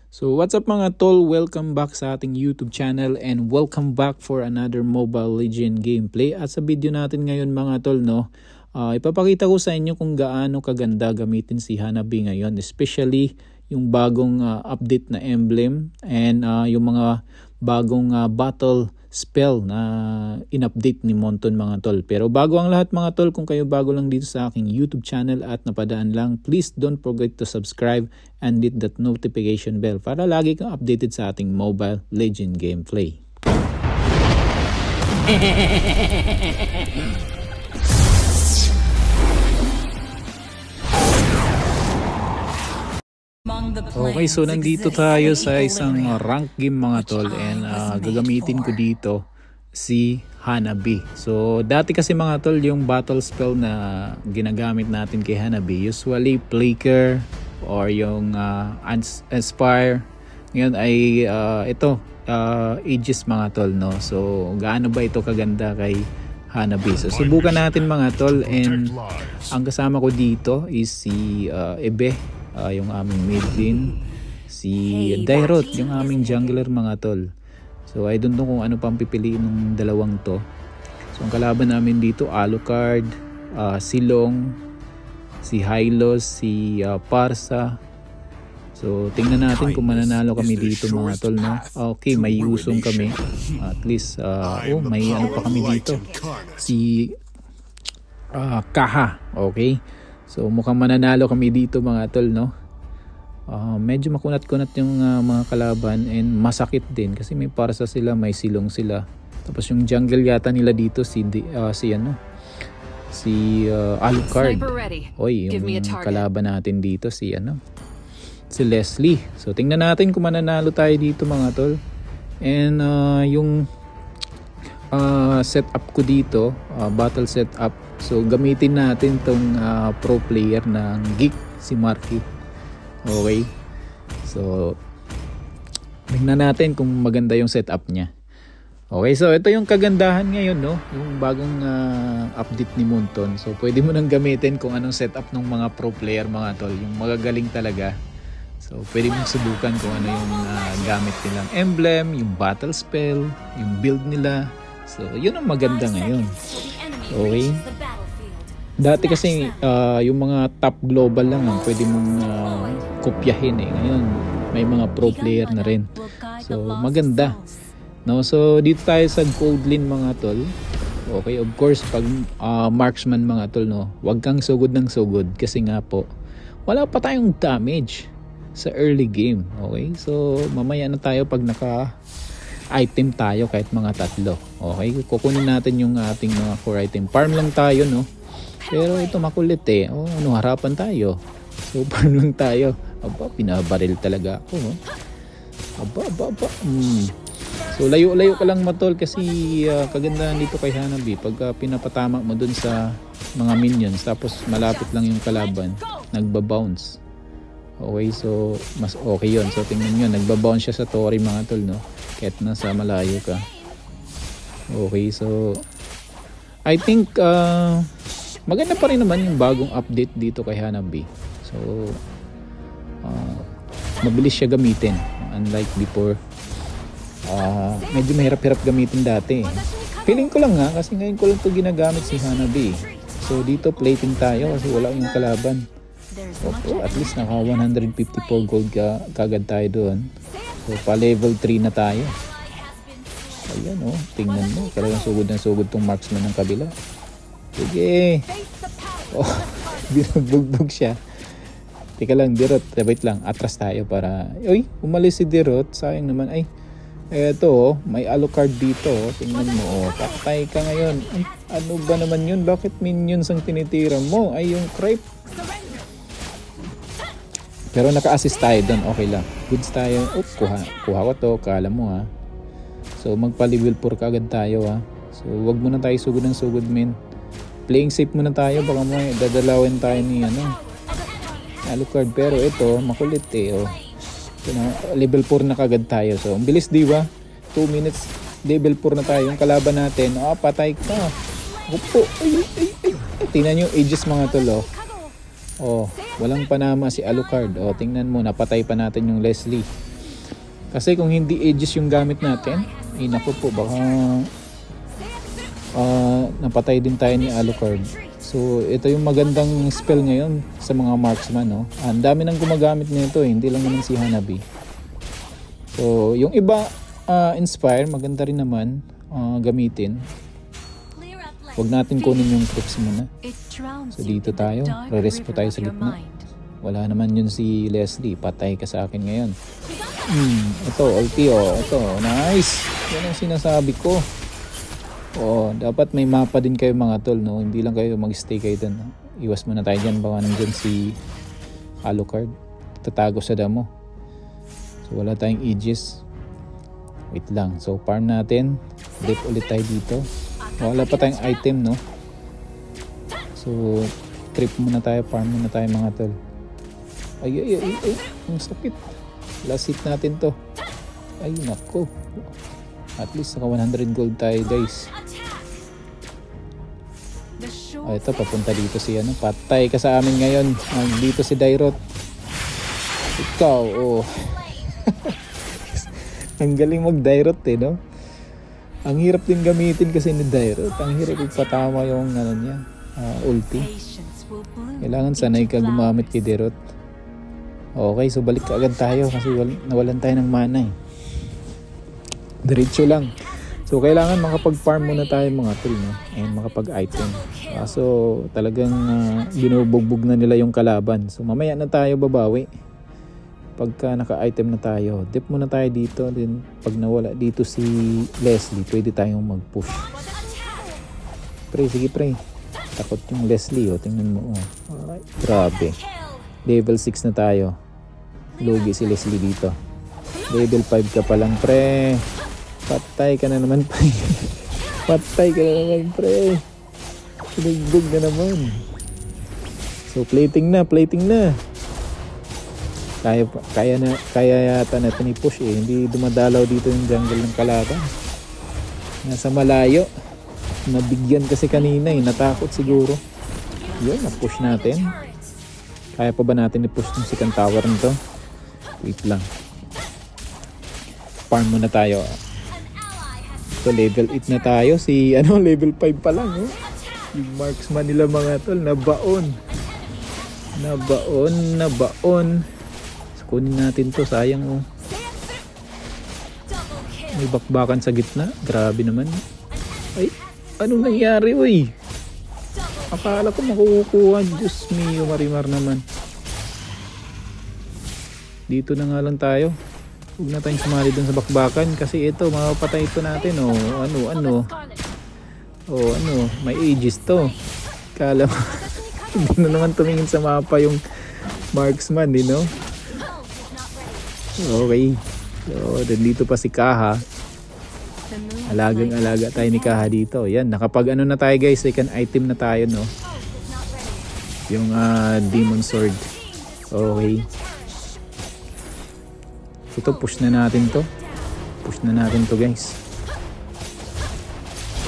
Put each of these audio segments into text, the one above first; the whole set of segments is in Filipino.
So what's up mga tol, welcome back sa ating YouTube channel and welcome back for another Mobile Legends gameplay. At sa video natin ngayon mga tol, ipapakita ko sa inyo kung gaano kaganda gamitin si Hanabi ngayon, especially yung bagong update na emblem and yung mga bagong battle spell na in-update ni Monton mga tol. Pero bago ang lahat mga tol, kung kayo bago lang dito sa aking YouTube channel at napadaan lang, please don't forget to subscribe and hit that notification bell para lagi kang updated sa ating Mobile Legends gameplay. Okay, so nandito tayo sa isang rank game mga tol and gagamitin ko dito si Hanabi. So dati kasi mga tol, yung battle spell na ginagamit natin kay Hanabi, usually Flicker or yung Inspire. Ngayon ay Aegis mga tol, no? So gaano ba ito kaganda kay Hanabi? So subukan natin mga tol, and ang kasama ko dito is si Ebe, yung aming mid lane, si Dairot, yung aming jungler mga tol. So I don't know kung ano pang pipiliin ng dalawang to. So ang kalaban namin dito, Alucard, Silong, si Hylos, si Parsa. So tingnan natin kung mananalo kami dito mga tol, no? Okay, may Yusong kami. At least may ano pa kami dito, si Kaha. Okay, so mukhang mananalo kami dito mga tol, no? Medyo makunat-kunat yung mga kalaban and masakit din kasi may Parsa sila, may Silong sila. Tapos yung jungle yata nila dito si Alucard. Oy, yung kalaban natin dito si Leslie. So tingnan natin kung mananalo tayo dito mga tol. And yung setup ko dito, battle setup. So gamitin natin tong pro player ng Geek, si Marky. Okay. So tingnan natin kung maganda yung setup niya. Okay, so ito yung kagandahan ngayon, no? Yung bagong update ni Monton. So pwede mo nang gamitin kung anong setup ng mga pro player mga tol, yung magagaling talaga. So pwede mong subukan kung ano yung gamit nilang emblem, yung battle spell, yung build nila. So yun ang maganda ngayon. Okay. Dati kasi yung mga top global lang ang pwede mong kopyahin eh. Ngayon may mga pro player na rin. So maganda. No, so dito tayo sa gold lane mga tol. Okay, of course pag marksman mga tol, no, wag kang sugod ng sugod kasi nga po wala pa tayong damage sa early game. Okay, so mamaya na tayo pag naka item tayo kahit mga tatlo. Okay, kukunin natin yung ating mga core item. Farm lang tayo, no? Pero ito makulit eh. Harapan tayo. So farm lang tayo. Aba, pinabaril talaga ako, no? Aba. So layo-layo ka lang matol kasi kagandahan dito kay Hanabi, pag pinapatama mo dun sa mga minions tapos malapit lang yung kalaban, nagbabounce. Okay, so mas okay yun. So tingnan nyo, nagbabounce siya sa Tori mga tol, no? Kahit nasa malayo ka. Okay, so I think maganda pa rin naman yung bagong update dito kay Hanabi. So mabilis siya gamitin, unlike before. Medyo mahirap-hirap gamitin dati. Feeling ko lang kasi ngayon ko lang ito ginagamit si Hanabi. So dito plating tayo kasi wala yung kalaban. So at least naka 154 gold kagad tayo doon. So pa level 3 na tayo. Ayan tingnan mo, talagang sugod na sugod tong marksman ng kabila. Sige. Binubugbog siya. Teka lang, Dirot, wait lang, atras tayo para umalis si Dirot. Sayang naman. Eto may Alucard dito, tingnan mo, patay ka ngayon. Ano ba naman yun? Bakit minions ang tinitira mo? Ay, yung creep. Pero naka-assist tayo doon, okay lang. Goods tayo. Kuha ko to, kala mo ha. So magpa-level 4 kaagad tayo ha. So wag muna tayo sugod ng sugod, men. Playing safe muna tayo, baka may dadalawin tayo ni Alucard. Pero ito makulit eh. Level 4 na kagad tayo. So ang bilis, di ba? 2 minutes level 4 na tayo. Yung kalaban natin, patay ka. Opo. Ay. Tingnan nyo Aegis mga tol. Walang panama si Alucard. Tingnan mo, napatay pa natin yung Leslie. Kasi kung hindi Aegis yung gamit natin, ay naku po, baka napatay din tayo ni Alucard. So ito yung magandang spell ngayon sa mga marksman, no? Ang dami nang gumagamit nito, hindi lang naman si Hanabi. So yung iba Inspire, maganda rin naman gamitin. Huwag natin kunin yung tricks muna. So dito tayo, re-respo tayo sa gitna. Wala naman yun si Leslie, patay ka sa akin ngayon. Ito, ulti, ito, nice. Yan ang sinasabi ko. Dapat may mapa din kayo mga tol, no? Hindi lang kayo mag-stay kayo dun, no? Iwas muna tayo dyan, baka nandyan si Alucard. Tatago sa damo. So wala tayong Aegis. Wait lang, so farm natin. Dip ulit tayo dito. Wala pa tayong item, no? So trip muna tayo, farm muna tayo mga tol. Ay, ang sakit. Last hit natin to. Ay nako, at least naka 100 gold tayo guys. Ito, papunta dito si ano. Patay ka sa amin ngayon. Dito si Dairot. Ikaw, ang galing mag-Dairot no? Ang hirap din gamitin kasi ni Dairot. Ang hirap ipatama yung ano niya, ulti. Kailangan sanay ka gumamit kay Dairot. Okay, so balik agad tayo kasi nawalan tayo ng mana eh. Diretso lang. So kailangan makapag-farm muna tayo mga tol, no? And makapag-item. So talagang binubugbog na nila yung kalaban. So mamaya na tayo babawi. Pagka naka-item na tayo, dip muna tayo dito. Then pag nawala dito si Leslie, pwede tayong mag-push. Pre, sige pre. Takot yung Leslie, tingnan mo. Alright, grabe. Level 6 na tayo. Lugi si Leslie dito. Level 5 ka pa lang pre. Patay ka na naman pre. Patay ka na naman pre. Sinagbog na naman. So plating na. Kaya yata natin i-push eh. Hindi dumadalaw dito yung jungle ng kalaban. Nasa malayo. Nabigyan kasi kanina eh. Natakot siguro. Yun, na-push natin. Kaya pa ba natin i-push yung second tower nito? Wait lang. Farm muna tayo. So level 8 na tayo. Si level 5 pa lang. Yung marksman nila mga tol. Nabaon. So kunin natin to. Sayang May bakbakan sa gitna. Grabe naman. Ay, anong nangyari uy? Akala ko makukuha. Diyos mio, marimar naman. Dito na nga lang tayo. Huwag na tayong sumali dun sa bakbakan kasi ito, mapapatay ito natin. May Aegis to. Kala mo hindi na naman tumingin sa mapa yung marksman, no? Okay. So, dito pa si Kaha. Alagang-alaga tayo ni Kaha dito. Yan, nakapag na tayo guys, second item na tayo, no? Yung Demon Sword. Okay. Ito, push na natin to. Push na natin to guys.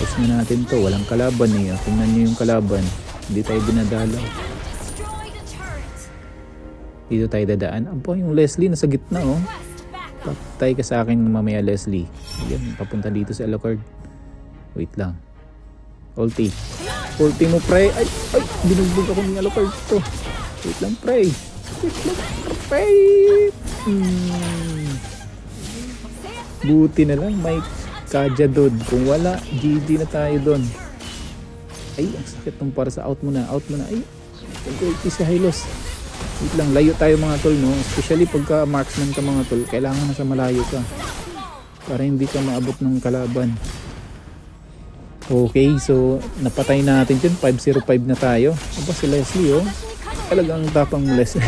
Push na natin to. Walang kalaban eh. Tingnan nyo yung kalaban. Hindi tayo binadalaw. Dito tayo dadaan. Apo, yung Leslie nasa gitna Patay ka sa akin mamaya Leslie. Yan, papunta dito si Alucard. Wait lang. Ulti mo pre. Ay, binugbog ako ni Alucard to. Wait lang pre. Buti na lang may Kaja doon. Kung wala, GG na tayo doon. Ay, ang sakit nung para sa out mo na. Ay, ulti si Hylos. Wait lang, layo tayo mga tol, no? Especially pagka marksman ka mga tol, kailangan nasa malayo ka para hindi ka maabot ng kalaban. Okay, so napatay natin dyan. 505 na tayo. Aba si Leslie talagang tapang Leslie.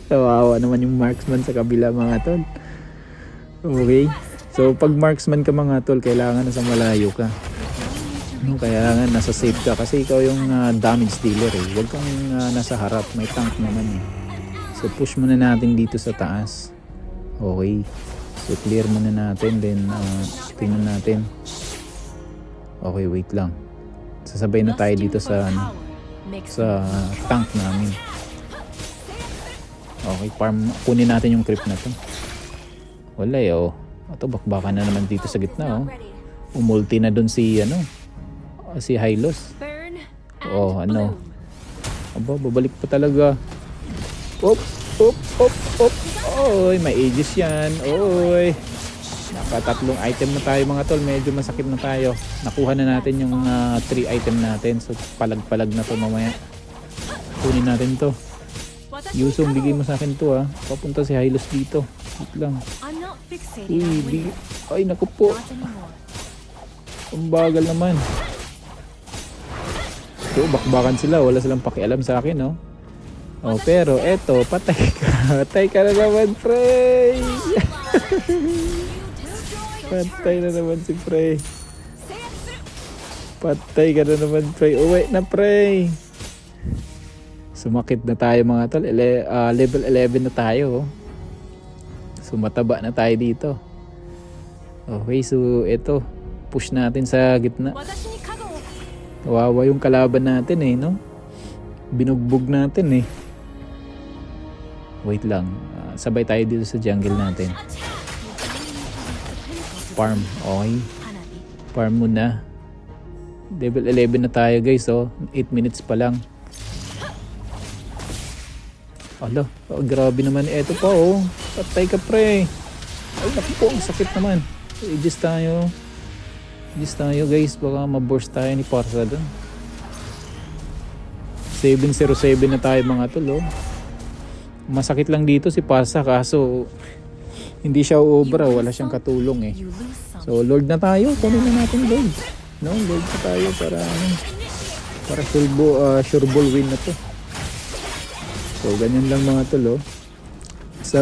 Kawawa naman yung marksman sa kabila mga tol. Okay, so pag marksman ka mga tol, kailangan nasa malayo ka. Kaya nasa safe ka kasi ikaw yung damage dealer Huwag kang nasa harap, may tank naman So push muna natin dito sa taas. Okay, so clear muna natin, then tingnan natin. Okay, wait lang. Sasabay na tayo dito sa sa tank namin. Okay, farm. Kunin natin yung creep na to. Wala eh, oh. Ito, bakbakan na naman dito sa gitna, oh. Umulti na dun si, ano, si Hylos. Oh, ano. Aba, babalik pa talaga. Op, op, op, op. Oy, may aegis yan. Oy. Nakatatlong item na tayo mga tol. Medyo masakit na tayo. Nakuha na natin yung 3 item natin. So, palag-palag na to mamaya. Kunin natin to. Yusong, bigay mo sa akin to, ha. Papunta si Hylos dito. Wait lang. Uy, ay, naku po. Ang bagal naman. So, bakbakan sila. Wala silang pakialam sa akin, no? Oh, pero eto, patay ka. Patay ka na naman, Frey. Patay na naman si Frey. Patay ka na naman, Frey. Uwi na, Frey. Sumakit na tayo mga tol. Level 11 na tayo. So, mataba na tayo dito. Okay, so eto. Push natin sa gitna. Kawawa yung kalaban natin eh, no? Binugbog natin eh. Wait lang. Sabay tayo dito sa jungle natin. Farm. Okay. Farm muna. Level 11 na tayo guys, oh. 8 minutes pa lang. Ala, oh, grabe naman. Eto pa, oh. Patay ka, pre. Ay, naku po. Ang sakit naman. Aegis tayo. Aegis tayo, guys. Baka maburst tayo ni Parsa dun. 707 na tayo mga tol, oh. Masakit lang dito si Parsa kaso hindi siya uobra. Wala siyang katulong eh. So, Lord na tayo. Kunin na natin Lord. No, Lord na tayo para sure ball win na to. So, ganyan lang mga tol, oh. So,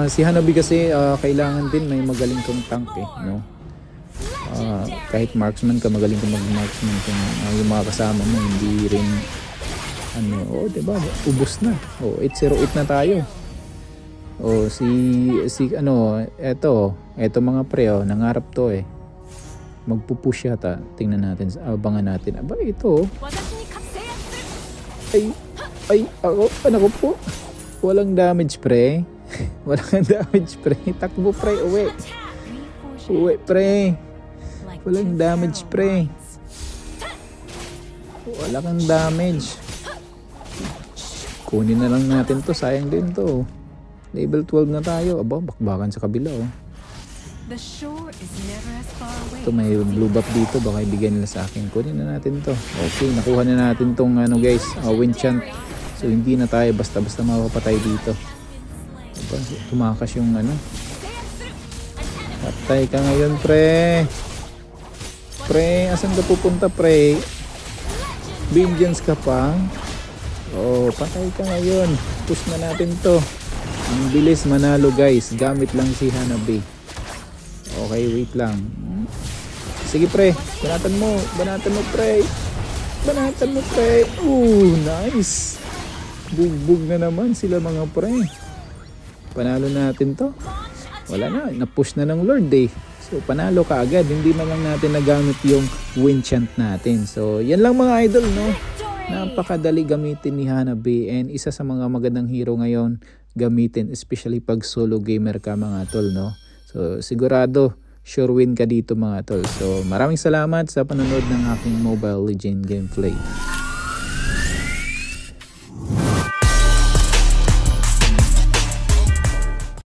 si Hanabi kasi kailangan din may magaling kang tank eh, no? Kahit marksman ka, magaling ka mag-marksman kung yung mga kasama mo hindi rin ano, oh, diba? Ubos na. Oh, 808 na tayo. Oh, si ano, eto mga pre, oh, nangarap to eh. Magpupush yata. Tingnan natin, abangan natin. Aba, ito. Ay, ako po. Walang damage pre. Walang damage pre. Takbo pre, uwi. Uwi pre. Walang damage pre. Wala kang damage. Kunin na lang natin to. Sayang din to. Level 12 na tayo. Aba, bakbakan sa kabila, oh. Ito may blue buff dito. Baka ibigay nila sa akin. Kunin na natin to. Okay, nakuha na natin tong ano guys, wind chant. So hindi na tayo basta-basta mapapatay dito. Aba, tumakas yung ano. Patay ka ngayon, pre. Pre, asan ka pupunta, pre? Vengeance ka pa? Oh, patay ka ngayon. Push na natin to. Ang bilis manalo guys. Gamit lang si Hanabi. Okay, wait lang. Sige pre, banatan mo pre. Banatan mo pre. Ooh, nice. Bugbog na naman sila mga pre. Panalo natin to. Wala na, na-push na ng Lord eh. So panalo ka agad. Hindi man lang natin nagamit yung wind chant natin. So yan lang mga idol, no? Napakadali gamitin ni Hanabi and isa sa mga magandang hero ngayon gamitin, especially pag solo gamer ka mga tol, no? So sigurado sure win ka dito mga tol. So maraming salamat sa panonood ng aking Mobile Legends gameplay.